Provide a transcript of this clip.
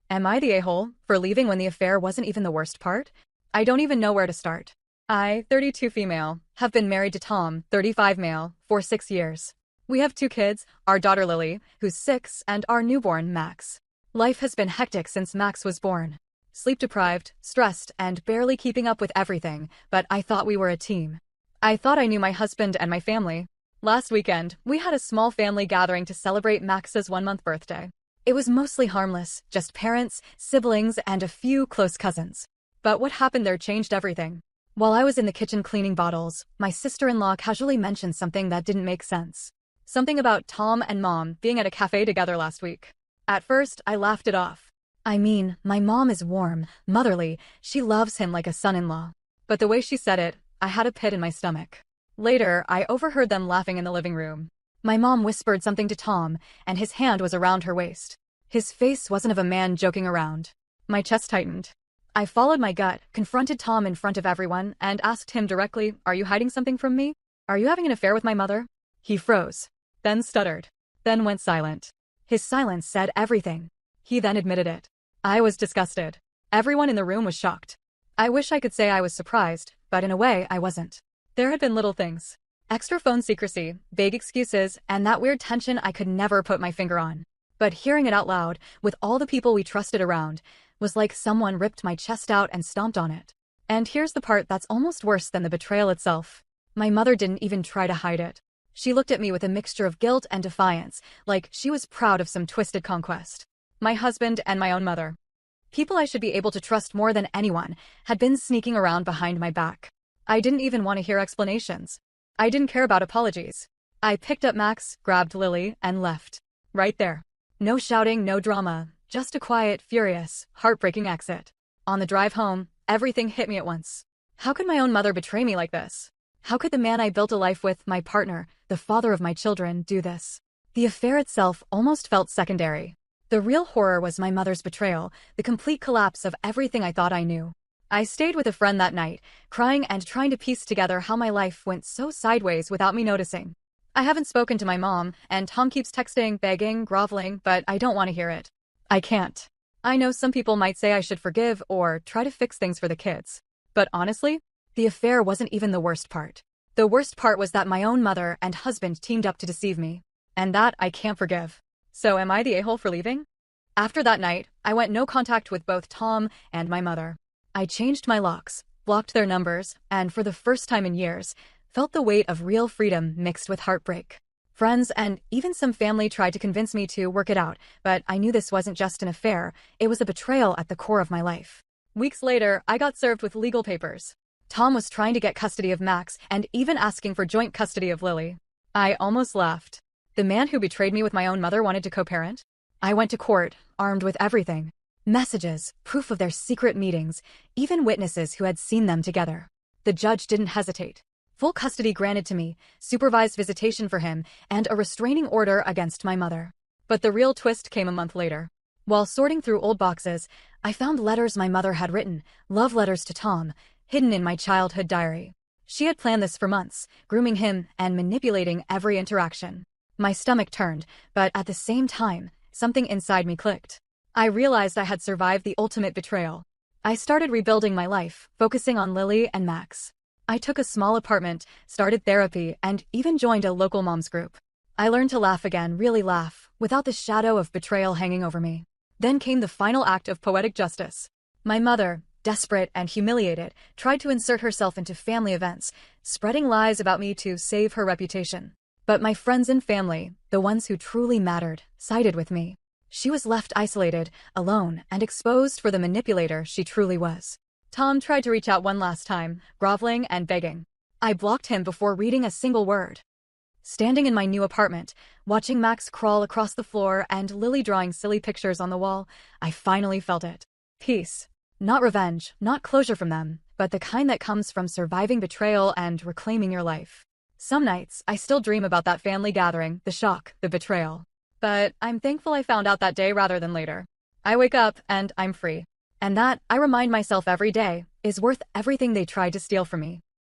Am I the a-hole for leaving when the affair wasn't even the worst part? I don't even know where to start. I, 32 female, have been married to Tom, 35 male, for 6 years. We have 2 kids, our daughter Lily, who's 6, and our newborn, Max. Life has been hectic since Max was born. Sleep-deprived, stressed, and barely keeping up with everything, but I thought we were a team. I thought I knew my husband and my family. Last weekend, we had a small family gathering to celebrate Max's 1-month birthday. It was mostly harmless, just parents, siblings, and a few close cousins. But what happened there changed everything. While I was in the kitchen cleaning bottles, my sister-in-law casually mentioned something that didn't make sense. Something about Tom and Mom being at a cafe together last week. At first, I laughed it off. I mean, my mom is warm, motherly, she loves him like a son-in-law. But the way she said it, I had a pit in my stomach. Later, I overheard them laughing in the living room. My mom whispered something to Tom, and his hand was around her waist. His face wasn't of a man joking around. My chest tightened. I followed my gut, confronted Tom in front of everyone, and asked him directly, "Are you hiding something from me? Are you having an affair with my mother?" He froze, then stuttered, then went silent. His silence said everything. He then admitted it. I was disgusted. Everyone in the room was shocked. I wish I could say I was surprised, but in a way, I wasn't. There had been little things. Extra phone secrecy, vague excuses, and that weird tension I could never put my finger on. But hearing it out loud, with all the people we trusted around, was like someone ripped my chest out and stomped on it. And here's the part that's almost worse than the betrayal itself. My mother didn't even try to hide it. She looked at me with a mixture of guilt and defiance, like she was proud of some twisted conquest. My husband and my own mother, people I should be able to trust more than anyone, had been sneaking around behind my back. I didn't even want to hear explanations. I didn't care about apologies. I picked up Max, grabbed Lily, and left. Right there. No shouting, no drama, just a quiet, furious, heartbreaking exit. On the drive home, everything hit me at once. How could my own mother betray me like this? How could the man I built a life with, my partner, the father of my children, do this? The affair itself almost felt secondary. The real horror was my mother's betrayal, the complete collapse of everything I thought I knew. I stayed with a friend that night, crying and trying to piece together how my life went so sideways without me noticing. I haven't spoken to my mom, and Tom keeps texting, begging, groveling, but I don't want to hear it. I can't. I know some people might say I should forgive or try to fix things for the kids. But honestly, the affair wasn't even the worst part. The worst part was that my own mother and husband teamed up to deceive me. And that I can't forgive. So am I the a-hole for leaving? After that night, I went no contact with both Tom and my mother. I changed my locks, blocked their numbers, and for the first time in years, felt the weight of real freedom mixed with heartbreak. Friends and even some family tried to convince me to work it out, but I knew this wasn't just an affair, it was a betrayal at the core of my life. Weeks later, I got served with legal papers. Tom was trying to get custody of Max and even asking for joint custody of Lily. I almost laughed. The man who betrayed me with my own mother wanted to co-parent? I went to court, armed with everything. Messages, proof of their secret meetings, even witnesses who had seen them together. The judge didn't hesitate. Full custody granted to me, supervised visitation for him, and a restraining order against my mother. But the real twist came a month later. While sorting through old boxes, I found letters my mother had written, love letters to Tom, hidden in my childhood diary. She had planned this for months, grooming him and manipulating every interaction. My stomach turned, but at the same time, something inside me clicked. I realized I had survived the ultimate betrayal. I started rebuilding my life, focusing on Lily and Max. I took a small apartment, started therapy, and even joined a local moms group. I learned to laugh again, really laugh, without the shadow of betrayal hanging over me. Then came the final act of poetic justice. My mother, desperate and humiliated, tried to insert herself into family events, spreading lies about me to save her reputation. But my friends and family, the ones who truly mattered, sided with me. She was left isolated, alone, and exposed for the manipulator she truly was. Tom tried to reach out one last time, groveling and begging. I blocked him before reading a single word. Standing in my new apartment, watching Max crawl across the floor and Lily drawing silly pictures on the wall, I finally felt it. Peace. Not revenge, not closure from them, but the kind that comes from surviving betrayal and reclaiming your life. Some nights, I still dream about that family gathering, the shock, the betrayal. But I'm thankful I found out that day rather than later. I wake up and I'm free. And that, I remind myself every day, is worth everything they tried to steal from me.